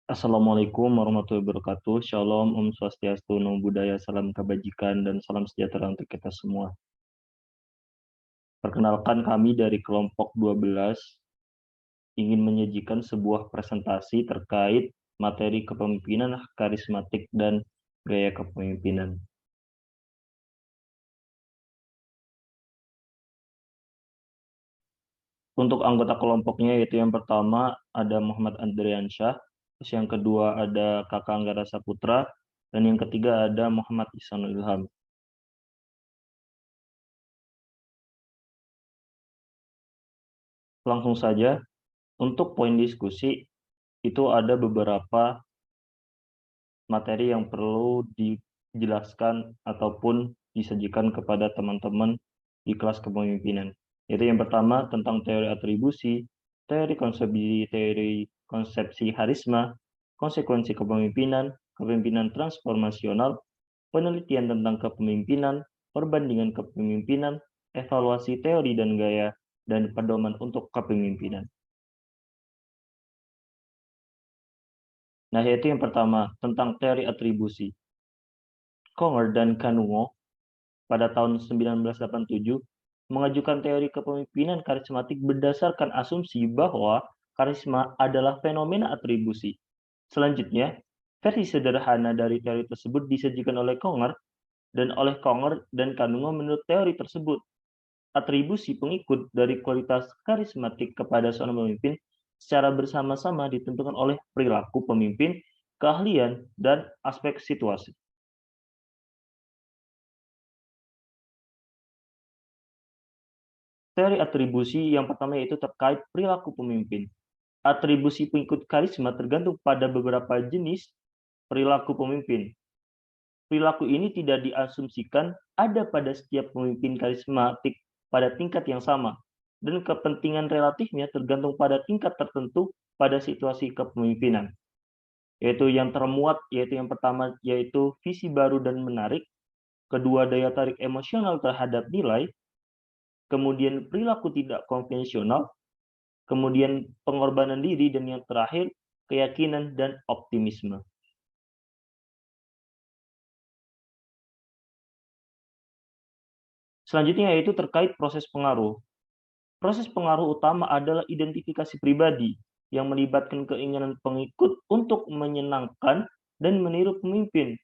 Assalamualaikum warahmatullahi wabarakatuh. Shalom, Om Swastiastu, Namo Buddhaya, salam kebajikan, dan salam sejahtera untuk kita semua. Perkenalkan kami dari kelompok 12 ingin menyajikan sebuah presentasi terkait materi kepemimpinan karismatik dan gaya kepemimpinan. Untuk anggota kelompoknya yaitu yang pertama ada Muhammad Andriansyah, terus yang kedua ada Kakak Anggara Saputra, dan yang ketiga ada Muhammad Ihsanul Ilham. Langsung saja, untuk poin diskusi itu ada beberapa materi yang perlu dijelaskan ataupun disajikan kepada teman-teman di kelas kepemimpinan. Yaitu yang pertama tentang teori atribusi, teori konsepsi harisma, konsekuensi kepemimpinan, kepemimpinan transformasional, penelitian tentang kepemimpinan, perbandingan kepemimpinan, evaluasi teori dan gaya, dan pedoman untuk kepemimpinan. Nah, yaitu yang pertama, tentang teori atribusi. Conger dan Kanungo pada tahun 1987 mengajukan teori kepemimpinan karismatik berdasarkan asumsi bahwa karisma adalah fenomena atribusi. Selanjutnya, versi sederhana dari teori tersebut disajikan oleh Conger dan Kanungo menurut teori tersebut. Atribusi pengikut dari kualitas karismatik kepada seorang pemimpin secara bersama-sama ditentukan oleh perilaku pemimpin, keahlian, dan aspek situasi. Teori atribusi yang pertama yaitu terkait perilaku pemimpin. Atribusi pengikut karisma tergantung pada beberapa jenis perilaku pemimpin. Perilaku ini tidak diasumsikan ada pada setiap pemimpin karismatik pada tingkat yang sama, dan kepentingan relatifnya tergantung pada tingkat tertentu pada situasi kepemimpinan. Yaitu yang termuat, yaitu yang pertama, yaitu visi baru dan menarik, kedua daya tarik emosional terhadap nilai, kemudian perilaku tidak konvensional, kemudian pengorbanan diri, dan yang terakhir keyakinan dan optimisme. Selanjutnya yaitu terkait proses pengaruh. Proses pengaruh utama adalah identifikasi pribadi yang melibatkan keinginan pengikut untuk menyenangkan dan meniru pemimpin.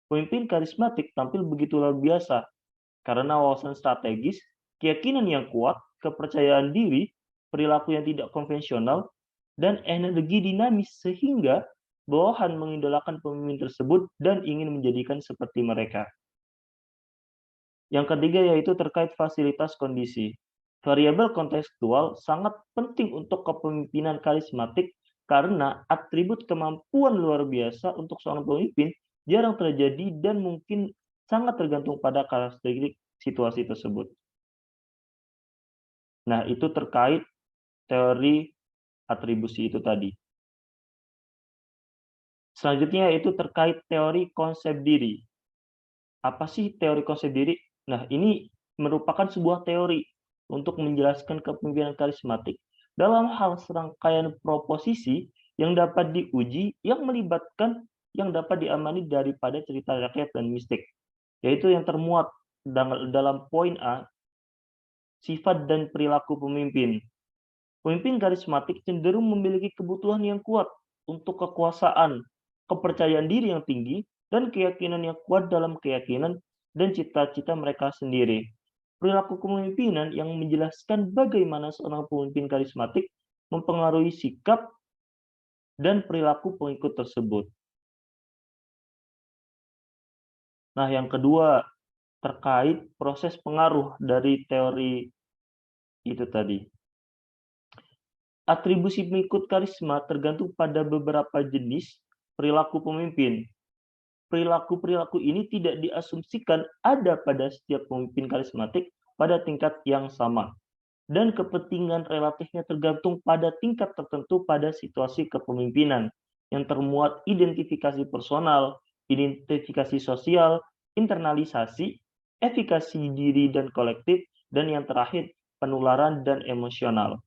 Pemimpin karismatik tampil begitu luar biasa karena wawasan strategis, keyakinan yang kuat, kepercayaan diri, perilaku yang tidak konvensional, dan energi dinamis sehingga bawahan mengidolakan pemimpin tersebut dan ingin menjadikan seperti mereka. Yang ketiga yaitu terkait fasilitas kondisi. Variabel kontekstual sangat penting untuk kepemimpinan karismatik karena atribut kemampuan luar biasa untuk seorang pemimpin jarang terjadi dan mungkin sangat tergantung pada karakteristik situasi tersebut. Nah, itu terkait teori atribusi itu tadi. Selanjutnya yaitu terkait teori konsep diri. Apa sih teori konsep diri? Nah, ini merupakan sebuah teori untuk menjelaskan kepemimpinan karismatik dalam hal serangkaian proposisi yang dapat diuji, yang melibatkan, yang dapat diamani daripada cerita rakyat dan mistik, yaitu yang termuat dalam poin A, sifat dan perilaku pemimpin. Pemimpin karismatik cenderung memiliki kebutuhan yang kuat untuk kekuasaan, kepercayaan diri yang tinggi, dan keyakinan yang kuat dalam keyakinan dan cita-cita mereka sendiri. Perilaku kepemimpinan yang menjelaskan bagaimana seorang pemimpin karismatik mempengaruhi sikap dan perilaku pengikut tersebut. Nah, yang kedua terkait proses pengaruh dari teori itu tadi. Atribusi pengikut karisma tergantung pada beberapa jenis perilaku pemimpin. Perilaku-perilaku ini tidak diasumsikan ada pada setiap pemimpin karismatik pada tingkat yang sama. Dan kepentingan relatifnya tergantung pada tingkat tertentu pada situasi kepemimpinan yang termuat identifikasi personal, identifikasi sosial, internalisasi, efikasi diri dan kolektif, dan yang terakhir penularan dan emosional.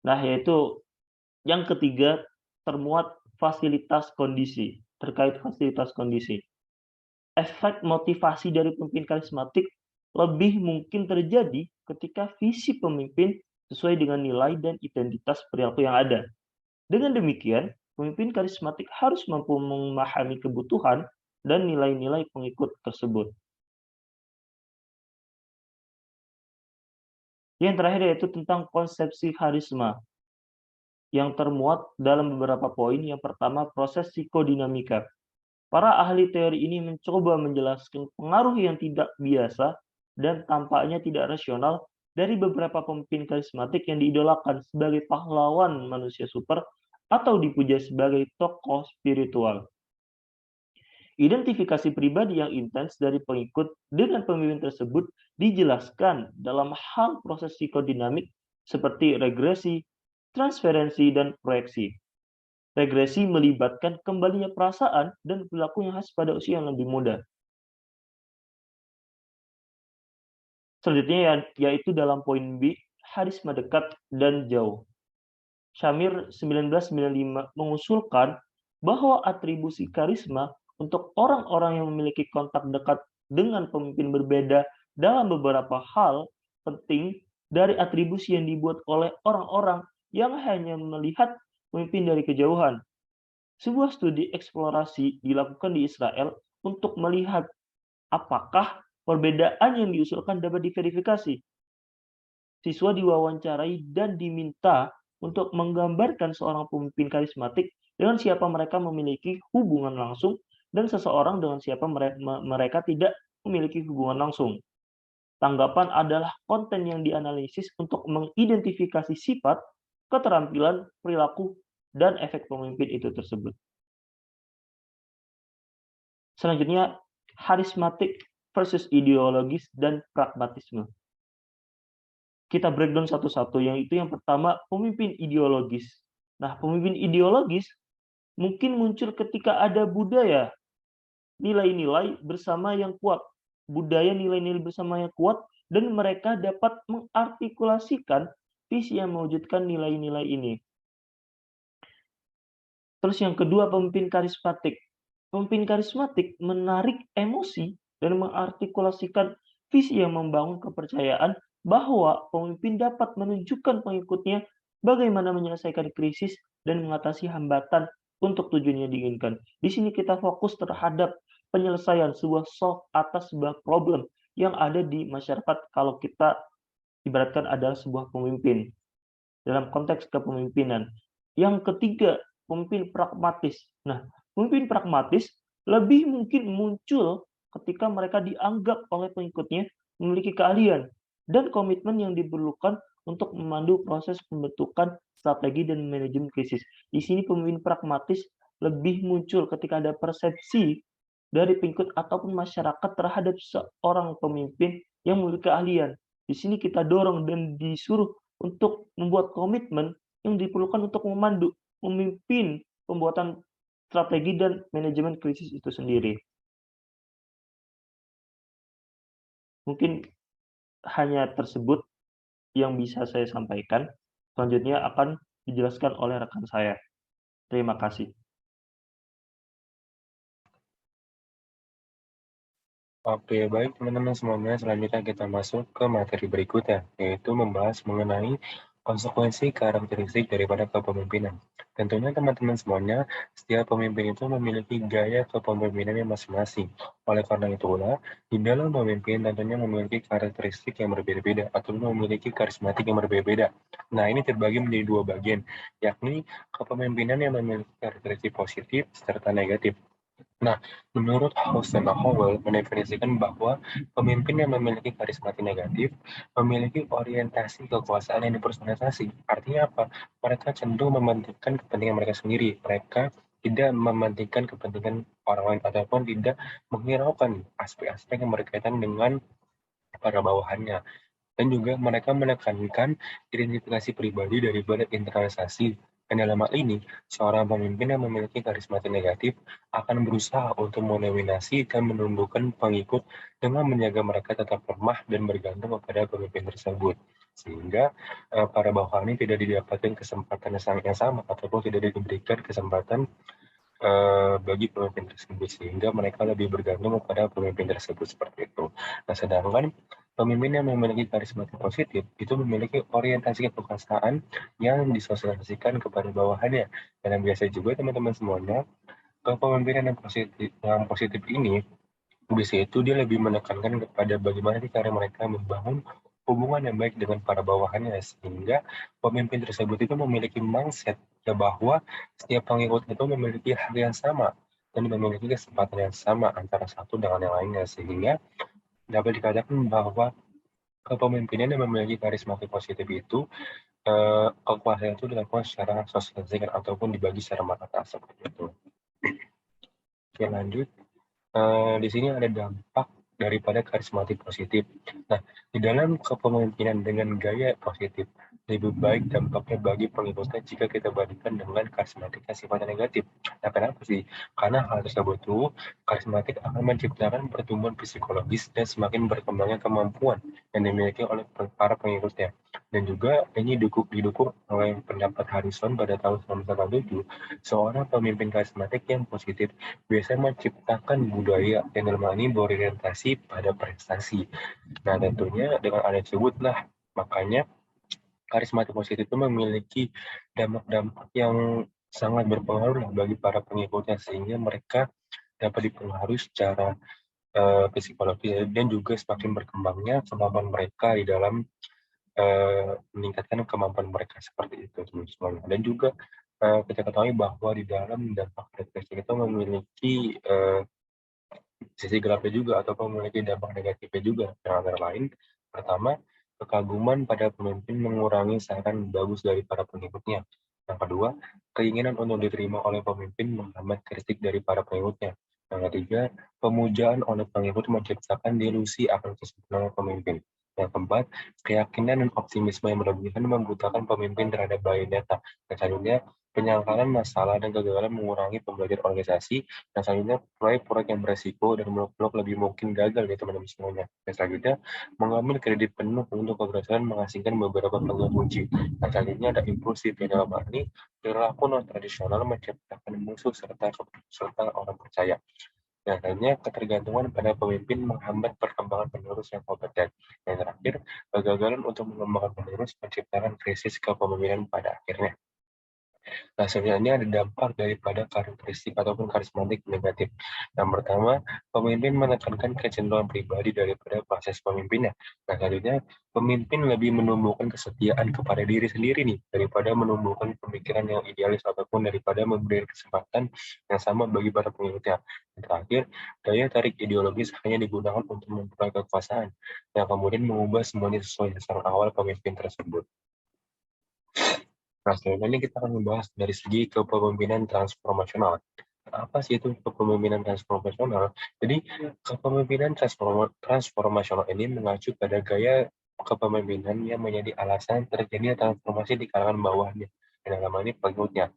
Nah, yaitu yang ketiga, termuat fasilitas kondisi, terkait fasilitas kondisi. Efek motivasi dari pemimpin karismatik lebih mungkin terjadi ketika visi pemimpin sesuai dengan nilai dan identitas perilaku yang ada. Dengan demikian, pemimpin karismatik harus mampu memahami kebutuhan dan nilai-nilai pengikut tersebut. Yang terakhir yaitu tentang konsepsi karisma yang termuat dalam beberapa poin. Yang pertama, proses psikodinamika. Para ahli teori ini mencoba menjelaskan pengaruh yang tidak biasa dan tampaknya tidak rasional dari beberapa pemimpin karismatik yang diidolakan sebagai pahlawan manusia super atau dipuja sebagai tokoh spiritual. Identifikasi pribadi yang intens dari pengikut dengan pemimpin tersebut dijelaskan dalam hal proses psikodinamik seperti regresi, transferensi, dan proyeksi. Regresi melibatkan kembalinya perasaan dan perilaku yang khas pada usia yang lebih muda. Selanjutnya yaitu dalam poin B, harisma dekat dan jauh. Shamir 1995 mengusulkan bahwa atribusi karisma untuk orang-orang yang memiliki kontak dekat dengan pemimpin berbeda dalam beberapa hal penting dari atribusi yang dibuat oleh orang-orang yang hanya melihat pemimpin dari kejauhan. Sebuah studi eksplorasi dilakukan di Israel untuk melihat apakah perbedaan yang diusulkan dapat diverifikasi. Siswa diwawancarai dan diminta untuk menggambarkan seorang pemimpin karismatik dengan siapa mereka memiliki hubungan langsung dan seseorang dengan siapa mereka tidak memiliki hubungan langsung. Tanggapan adalah konten yang dianalisis untuk mengidentifikasi sifat, keterampilan, perilaku, dan efek pemimpin itu tersebut. Selanjutnya, harismatik versus ideologis dan pragmatisme. Kita breakdown satu-satu, yaitu yang pertama, pemimpin ideologis. Nah, pemimpin ideologis mungkin muncul ketika ada budaya, nilai-nilai bersama yang kuat. Budaya nilai-nilai bersama yang kuat, dan mereka dapat mengartikulasikan visi yang mewujudkan nilai-nilai ini. Terus yang kedua, pemimpin karismatik. Pemimpin karismatik menarik emosi dan mengartikulasikan visi yang membangun kepercayaan bahwa pemimpin dapat menunjukkan pengikutnya bagaimana menyelesaikan krisis dan mengatasi hambatan untuk tujuan yang diinginkan. Di sini kita fokus terhadap penyelesaian sebuah solve atas sebuah problem yang ada di masyarakat kalau kita ibaratkan adalah sebuah pemimpin dalam konteks kepemimpinan. Yang ketiga, pemimpin pragmatis. Nah, pemimpin pragmatis lebih mungkin muncul ketika mereka dianggap oleh pengikutnya memiliki keahlian dan komitmen yang diperlukan untuk memandu proses pembentukan strategi dan manajemen krisis. Di sini pemimpin pragmatis lebih muncul ketika ada persepsi dari pengikut ataupun masyarakat terhadap seorang pemimpin yang memiliki keahlian. Di sini kita dorong dan disuruh untuk membuat komitmen yang diperlukan untuk memandu, memimpin pembuatan strategi dan manajemen krisis itu sendiri. Mungkin hanya tersebut yang bisa saya sampaikan. Selanjutnya akan dijelaskan oleh rekan saya. Terima kasih. Oke, baik teman-teman semuanya, selanjutnya kita masuk ke materi berikutnya, yaitu membahas mengenai konsekuensi karakteristik daripada kepemimpinan. Tentunya teman-teman semuanya, setiap pemimpin itu memiliki gaya kepemimpinannya masing-masing. Oleh karena itulah, di dalam memimpin tentunya memiliki karakteristik yang berbeda-beda atau memiliki karismatik yang berbeda-beda. Nah, ini terbagi menjadi dua bagian, yakni kepemimpinan yang memiliki karakteristik positif serta negatif. Nah, menurut Housen dan Howell mendefinisikan bahwa pemimpin yang memiliki karismatik negatif memiliki orientasi kekuasaan yang dipersonalisasi. Artinya apa? Mereka cenderung mementingkan kepentingan mereka sendiri. Mereka tidak mementingkan kepentingan orang lain ataupun tidak menghiraukan aspek-aspek yang berkaitan dengan para bawahannya. Dan juga mereka menekankan identifikasi pribadi daripada internalisasi. Dan dalam hal ini, seorang pemimpin yang memiliki karismatik negatif akan berusaha untuk mendominasi dan menundukkan pengikut dengan menjaga mereka tetap lemah dan bergantung kepada pemimpin tersebut. sehingga para bawahan ini tidak didapatkan kesempatan yang sama ataupun tidak diberikan kesempatan bagi pemimpin tersebut, sehingga mereka lebih bergantung kepada pemimpin tersebut seperti itu. Nah, sedangkan pemimpin yang memiliki karisma positif itu memiliki orientasi kekuasaan yang disosialisasikan kepada bawahannya. Dan yang biasa juga teman-teman semuanya, kepemimpinan yang positif ini bisa itu dia lebih menekankan kepada bagaimana sih cara mereka membangun hubungan yang baik dengan para bawahannya, sehingga pemimpin tersebut itu memiliki mindset ya bahwa setiap pengikut itu memiliki hak yang sama dan memiliki kesempatan yang sama antara satu dengan yang lainnya, sehingga dapat dikatakan bahwa kepemimpinan yang memiliki karisma positif itu kekuasaan itu dilakukan secara sosialisasi ataupun dibagi secara merata seperti itu. Oke, lanjut. Di sini ada dampak daripada karismatik positif. Nah, di dalam kepemimpinan dengan gaya positif, lebih baik dampaknya bagi pengikutnya jika kita bandingkan dengan karismatik yang sifatnya negatif. Nah, kenapa sih? Karena hal tersebut tuh, karismatik akan menciptakan pertumbuhan psikologis dan semakin berkembangnya kemampuan yang dimiliki oleh para pengikutnya. Dan juga ini didukung oleh pendapat Harrison pada tahun 1987, seorang pemimpin karismatik yang positif biasanya menciptakan budaya yang dalam hal ini berorientasi pada prestasi. Nah, tentunya dengan ada tersebutlah, makanya karismatik positif itu memiliki dampak-dampak yang sangat berpengaruh bagi para pengikutnya, sehingga mereka dapat dipengaruhi secara psikologi dan juga semakin berkembangnya kemampuan mereka di dalam meningkatkan kemampuan mereka seperti itu, teman-teman. Dan juga kita ketahui bahwa di dalam dampak depresi itu memiliki sisi gelapnya juga ataupun memiliki dampak negatifnya juga. Yang antara lain, pertama, kekaguman pada pemimpin mengurangi saran bagus dari para pengikutnya. Yang kedua, keinginan untuk diterima oleh pemimpin menghambat kritik dari para pengikutnya. Yang ketiga, pemujaan oleh pengikut menciptakan delusi akan kesempurnaan pemimpin. Yang keempat, keyakinan dan optimisme yang berlebihan membutakan pemimpin terhadap bayoneta. Dan selanjutnya, penyangkalan masalah dan kegagalan mengurangi pembelajaran organisasi. Dan selanjutnya, proyek-proyek yang beresiko dan muluk-muluk lebih mungkin gagal ya teman-teman semuanya. Dan selanjutnya, mengambil kredit penuh untuk keberhasilan mengasingkan beberapa peluang kunci. Dan selanjutnya ada impulsif yang dalam hal ini, perilaku non-tradisional menciptakan musuh serta orang percaya. Dan akhirnya ketergantungan pada pemimpin menghambat perkembangan penerus yang kompeten. Yang terakhir, kegagalan untuk mengembangkan penerus menciptakan krisis kepemimpinan pada akhirnya. Nah, sebenarnya ada dampak daripada karakteristik ataupun karismatik negatif. Yang pertama, pemimpin menekankan kecenderungan pribadi daripada proses pemimpinnya. Nah, selanjutnya, pemimpin lebih menumbuhkan kesetiaan kepada diri sendiri nih, daripada menumbuhkan pemikiran yang idealis ataupun daripada memberi kesempatan yang sama bagi para pengikutnya. Yang terakhir, daya tarik ideologis hanya digunakan untuk memperoleh kekuasaan, yang kemudian mengubah semuanya sesuai sasaran awal pemimpin tersebut. Nah, selanjutnya kita akan membahas dari segi kepemimpinan transformasional. Apa sih itu kepemimpinan transformasional? Jadi, kepemimpinan transformasional ini mengacu pada gaya kepemimpinan yang menjadi alasan terjadinya transformasi di kalangan bawahnya, dan dalam hal ini pengikutnya.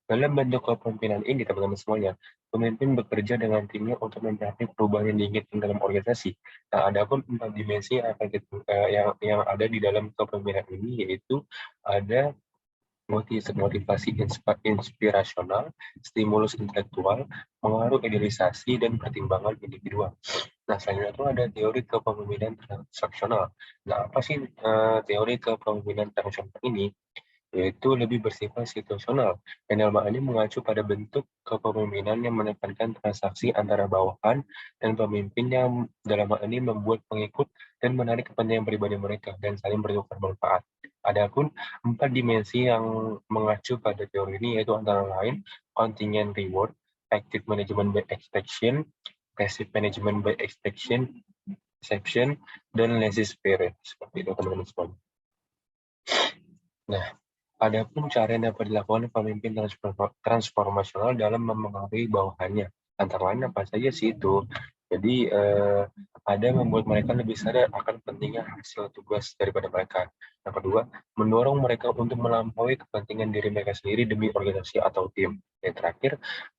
Dalam bentuk kepemimpinan ini, teman-teman semuanya, pemimpin bekerja dengan timnya untuk mencapai perubahan yang diinginkan dalam organisasi. Nah, ada pun 4 dimensi yang akan yang ada di dalam kepemimpinan ini, yaitu ada motivasi inspirasional, stimulus intelektual, pengaruh idealisasi, dan pertimbangan individual. Nah, selanjutnya itu ada teori kepemimpinan transaksional. Nah, apa sih teori kepemimpinan transaksional ini? Yaitu lebih bersifat situasional, yang dalam hal ini mengacu pada bentuk kepemimpinan yang menekankan transaksi antara bawahan dan pemimpin yang dalam hal ini membuat pengikut dan menarik kepentingan pribadi mereka dan saling bertukar manfaat. Adapun 4 dimensi yang mengacu pada teori ini yaitu antara lain contingent reward, active management by expectation, passive management by expectation, dan laissez-faire. Seperti itu teman-teman semua. Nah, adapun cara yang dapat dilakukan pemimpin transformasional dalam memengaruhi bawahannya. Antara lain apa saja sih itu? Jadi, ada membuat mereka lebih sadar akan pentingnya hasil tugas daripada mereka. Yang kedua, mendorong mereka untuk melampaui kepentingan diri mereka sendiri demi organisasi atau tim. Yang terakhir,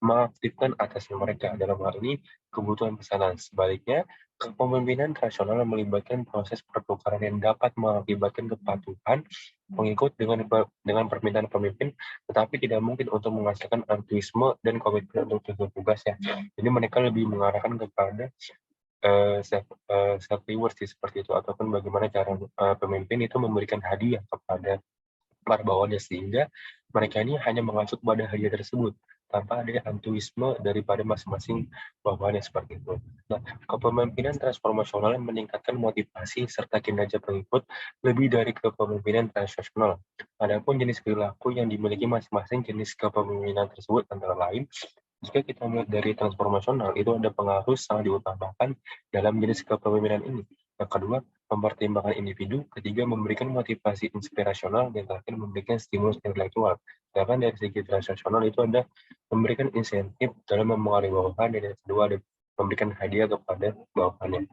mengaktifkan atasan mereka, dalam hal ini kebutuhan pesanan. Sebaliknya, kepemimpinan rasional melibatkan proses pertukaran yang dapat mengakibatkan kepatuhan pengikut dengan permintaan pemimpin, tetapi tidak mungkin untuk menghasilkan altruisme dan komitmen untuk tugas ya. Jadi mereka lebih mengarahkan kepada self reward sih seperti itu, ataupun bagaimana cara pemimpin itu memberikan hadiah kepada para bawahannya, sehingga mereka ini hanya mengacu pada hadiah tersebut tanpa ada altruisme daripada masing-masing bawahannya seperti itu. Nah, kepemimpinan transformasional meningkatkan motivasi serta kinerja pengikut lebih dari kepemimpinan transaksional. Adapun jenis perilaku yang dimiliki masing-masing jenis kepemimpinan tersebut antara lain, jika kita melihat dari transformasional, itu ada pengaruh sangat diutamakan dalam jenis kepemimpinan ini. Yang kedua, mempertimbangkan individu. Ketiga, memberikan motivasi inspirasional. Dan terakhir, memberikan stimulus intelektual. Sedangkan dari segi transaksional itu ada memberikan insentif dalam mempengaruhi bawahan, dan yang kedua ada memberikan hadiah kepada bawahannya.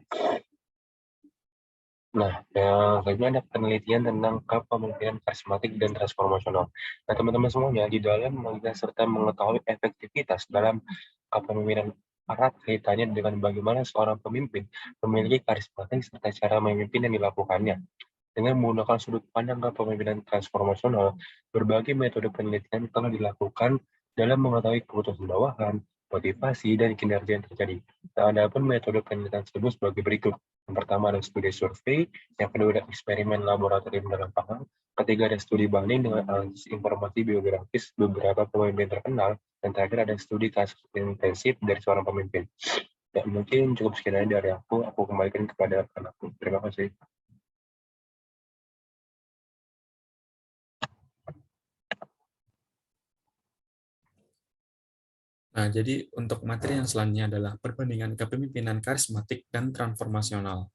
Nah, yang selanjutnya ada penelitian tentang kepemimpinan karismatik dan transformasional. Nah, teman-teman semuanya, di dalam melihat serta mengetahui efektivitas dalam kepemimpinan erat kaitannya dengan bagaimana seorang pemimpin memiliki karismatik serta cara memimpin yang dilakukannya. Dengan menggunakan sudut pandang kepemimpinan transformasional, berbagai metode penelitian telah dilakukan dalam mengetahui kebutuhan bawahan, motivasi, dan kinerja yang terjadi. Nah, ada pun metode penelitian tersebut sebagai berikut. Yang pertama ada studi survei, yang kedua ada eksperimen laboratorium dan lapangan, ketiga ada studi banding dengan analisis informasi biografis beberapa pemimpin terkenal, dan terakhir ada studi kasus intensif dari seorang pemimpin. Ya, mungkin cukup sekian aja dari aku kembalikan kepada anakku. Terima kasih. Nah, jadi untuk materi yang selanjutnya adalah perbandingan kepemimpinan karismatik dan transformasional.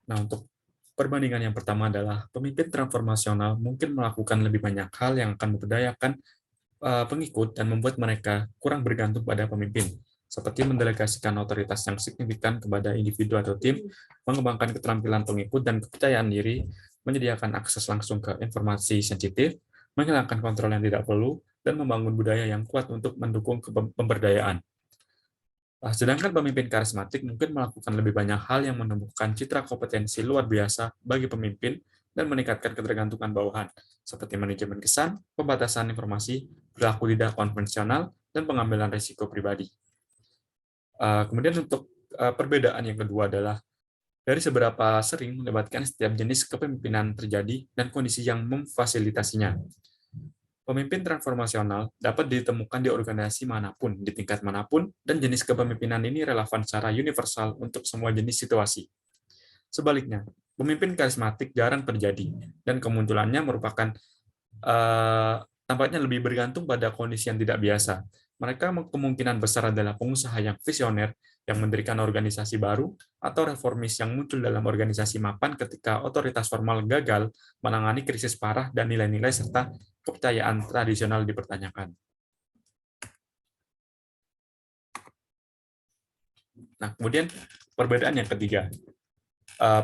Nah, untuk perbandingan yang pertama adalah pemimpin transformasional mungkin melakukan lebih banyak hal yang akan memberdayakan pengikut dan membuat mereka kurang bergantung pada pemimpin, seperti mendelegasikan otoritas yang signifikan kepada individu atau tim, mengembangkan keterampilan pengikut dan kepercayaan diri, menyediakan akses langsung ke informasi sensitif, menghilangkan kontrol yang tidak perlu, dan membangun budaya yang kuat untuk mendukung pemberdayaan. Sedangkan pemimpin karismatik mungkin melakukan lebih banyak hal yang menumbuhkan citra kompetensi luar biasa bagi pemimpin dan meningkatkan ketergantungan bawahan, seperti manajemen kesan, pembatasan informasi, perilaku tidak konvensional, dan pengambilan risiko pribadi. Kemudian untuk perbedaan yang kedua adalah dari seberapa sering melibatkan setiap jenis kepemimpinan terjadi dan kondisi yang memfasilitasinya. Pemimpin transformasional dapat ditemukan di organisasi manapun, di tingkat manapun, dan jenis kepemimpinan ini relevan secara universal untuk semua jenis situasi. Sebaliknya, pemimpin karismatik jarang terjadi, dan kemunculannya merupakan tampaknya lebih bergantung pada kondisi yang tidak biasa. Mereka kemungkinan besar adalah pengusaha yang visioner, yang mendirikan organisasi baru, atau reformis yang muncul dalam organisasi mapan ketika otoritas formal gagal menangani krisis parah dan nilai-nilai serta kepercayaan tradisional dipertanyakan. Nah, kemudian perbedaan yang ketiga.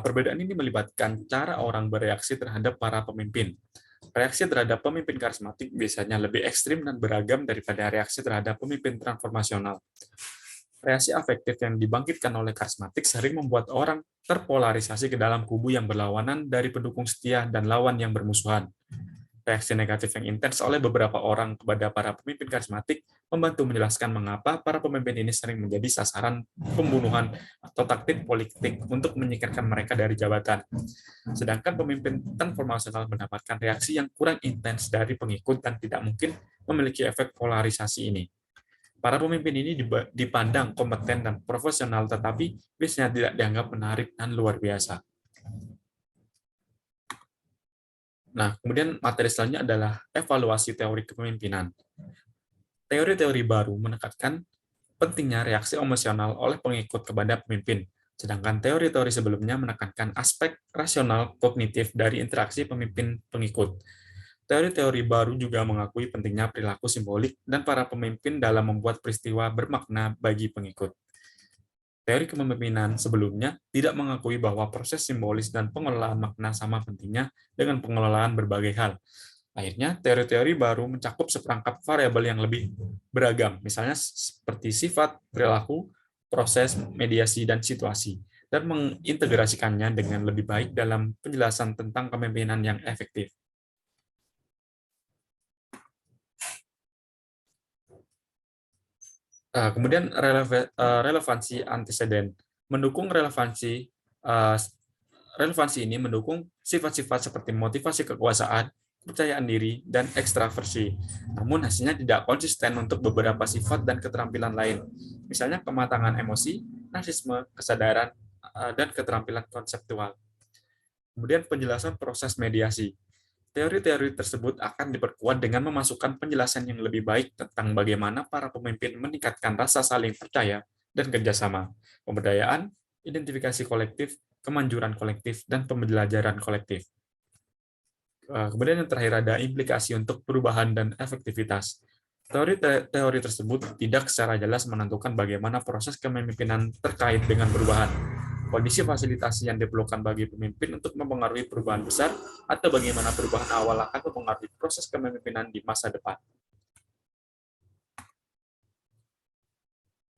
Perbedaan ini melibatkan cara orang bereaksi terhadap para pemimpin. Reaksi terhadap pemimpin karismatik biasanya lebih ekstrim dan beragam daripada reaksi terhadap pemimpin transformasional. Reaksi afektif yang dibangkitkan oleh karismatik sering membuat orang terpolarisasi ke dalam kubu yang berlawanan dari pendukung setia dan lawan yang bermusuhan. Reaksi negatif yang intens oleh beberapa orang kepada para pemimpin karismatik membantu menjelaskan mengapa para pemimpin ini sering menjadi sasaran pembunuhan atau taktik politik untuk menyingkirkan mereka dari jabatan. Sedangkan pemimpin transformasional mendapatkan reaksi yang kurang intens dari pengikut dan tidak mungkin memiliki efek polarisasi ini. Para pemimpin ini dipandang kompeten dan profesional, tetapi biasanya tidak dianggap menarik dan luar biasa. Nah, kemudian materi selanjutnya adalah evaluasi teori kepemimpinan. Teori-teori baru menekankan pentingnya reaksi emosional oleh pengikut kepada pemimpin, sedangkan teori-teori sebelumnya menekankan aspek rasional kognitif dari interaksi pemimpin-pengikut. Teori-teori baru juga mengakui pentingnya perilaku simbolik dan para pemimpin dalam membuat peristiwa bermakna bagi pengikut. Teori kepemimpinan sebelumnya tidak mengakui bahwa proses simbolis dan pengelolaan makna sama pentingnya dengan pengelolaan berbagai hal. Akhirnya, teori-teori baru mencakup seperangkap variabel yang lebih beragam, misalnya seperti sifat, perilaku, proses, mediasi, dan situasi, dan mengintegrasikannya dengan lebih baik dalam penjelasan tentang kepemimpinan yang efektif. Kemudian relevansi anteseden mendukung relevansi ini mendukung sifat-sifat seperti motivasi kekuasaan, kepercayaan diri, dan ekstraversi. Namun hasilnya tidak konsisten untuk beberapa sifat dan keterampilan lain, misalnya kematangan emosi, narsisme, kesadaran, dan keterampilan konseptual. Kemudian penjelasan proses mediasi. Teori-teori tersebut akan diperkuat dengan memasukkan penjelasan yang lebih baik tentang bagaimana para pemimpin meningkatkan rasa saling percaya dan kerjasama, pemberdayaan, identifikasi kolektif, kemanjuran kolektif, dan pembelajaran kolektif. Kemudian yang terakhir ada implikasi untuk perubahan dan efektivitas. Teori tersebut tidak secara jelas menentukan bagaimana proses kepemimpinan terkait dengan perubahan, kondisi fasilitasi yang diperlukan bagi pemimpin untuk mempengaruhi perubahan besar, atau bagaimana perubahan awal akan mempengaruhi proses kepemimpinan di masa depan.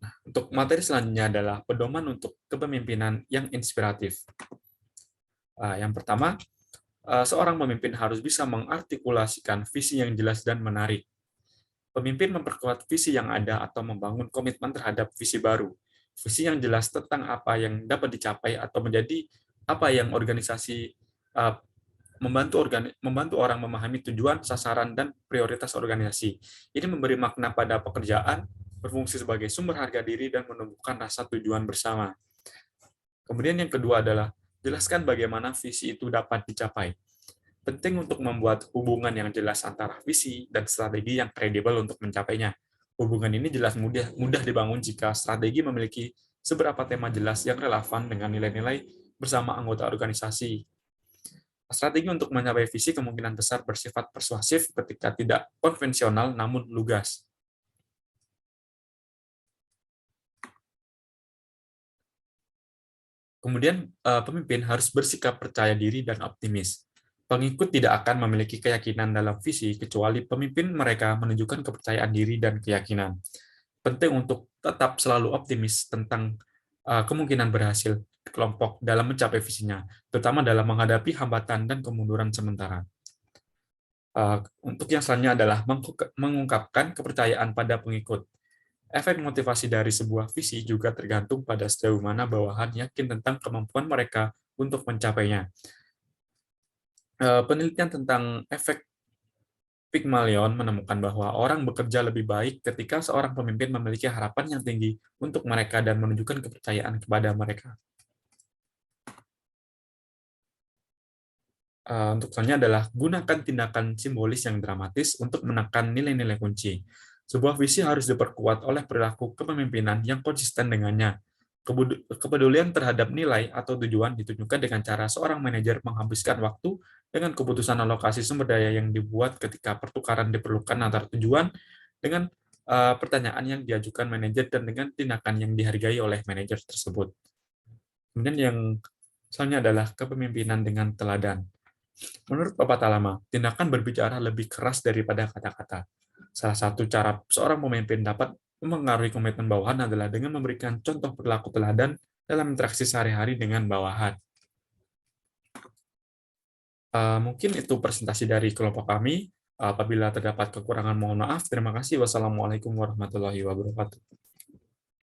Nah, untuk materi selanjutnya adalah pedoman untuk kepemimpinan yang inspiratif. Yang pertama, seorang pemimpin harus bisa mengartikulasikan visi yang jelas dan menarik. Pemimpin memperkuat visi yang ada atau membangun komitmen terhadap visi baru. Visi yang jelas tentang apa yang dapat dicapai atau menjadi apa yang organisasi membantu orang memahami tujuan, sasaran, dan prioritas organisasi. Ini memberi makna pada pekerjaan, berfungsi sebagai sumber harga diri, dan menumbuhkan rasa tujuan bersama. Kemudian yang kedua adalah jelaskan bagaimana visi itu dapat dicapai. Penting untuk membuat hubungan yang jelas antara visi dan strategi yang kredibel untuk mencapainya. Hubungan ini jelas mudah dibangun jika strategi memiliki seberapa tema jelas yang relevan dengan nilai-nilai bersama anggota organisasi. Strategi untuk mencapai visi kemungkinan besar bersifat persuasif ketika tidak konvensional namun lugas. Kemudian, pemimpin harus bersikap percaya diri dan optimis. Pengikut tidak akan memiliki keyakinan dalam visi kecuali pemimpin mereka menunjukkan kepercayaan diri dan keyakinan. Penting untuk tetap selalu optimis tentang kemungkinan berhasil kelompok dalam mencapai visinya, terutama dalam menghadapi hambatan dan kemunduran sementara. Untuk yang selanjutnya adalah mengungkapkan kepercayaan pada pengikut. Efek motivasi dari sebuah visi juga tergantung pada sejauh mana bawahan yakin tentang kemampuan mereka untuk mencapainya. Penelitian tentang efek Pygmalion menemukan bahwa orang bekerja lebih baik ketika seorang pemimpin memiliki harapan yang tinggi untuk mereka dan menunjukkan kepercayaan kepada mereka. Untuk selanjutnya adalah gunakan tindakan simbolis yang dramatis untuk menekan nilai-nilai kunci. Sebuah visi harus diperkuat oleh perilaku kepemimpinan yang konsisten dengannya. Kepedulian terhadap nilai atau tujuan ditunjukkan dengan cara seorang manajer menghabiskan waktu dengan keputusan alokasi sumber daya yang dibuat ketika pertukaran diperlukan antara tujuan dengan pertanyaan yang diajukan manajer dan dengan tindakan yang dihargai oleh manajer tersebut. Kemudian yang selanjutnya adalah kepemimpinan dengan teladan. Menurut pepatah lama, tindakan berbicara lebih keras daripada kata-kata. Salah satu cara seorang pemimpin dapat mempengaruhi komitmen bawahan adalah dengan memberikan contoh perilaku teladan dalam interaksi sehari-hari dengan bawahan. Mungkin itu presentasi dari kelompok kami. Apabila terdapat kekurangan, mohon maaf. Terima kasih. Wassalamualaikum warahmatullahi wabarakatuh.